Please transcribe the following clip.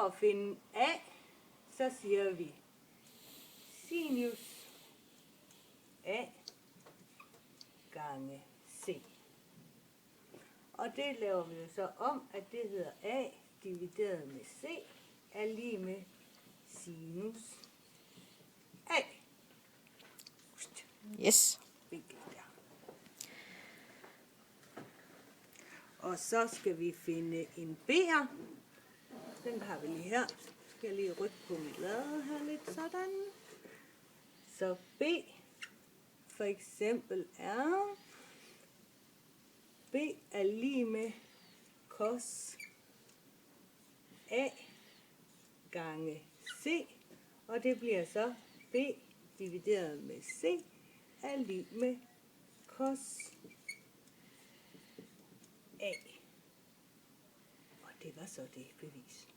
at finde A, så siger vi sinus A gange C. Og det laver vi jo så om, at det hedder A divideret med C er lige med sinus A. Yes. Og så skal vi finde en B'er. Den har vi lige her. Så skal jeg lige rykke på mit lade her lidt sådan. Så B for eksempel er, B er lige med cos A gange C, og det bliver så B divideret med C er lige med cos A. Og det var så det bevis.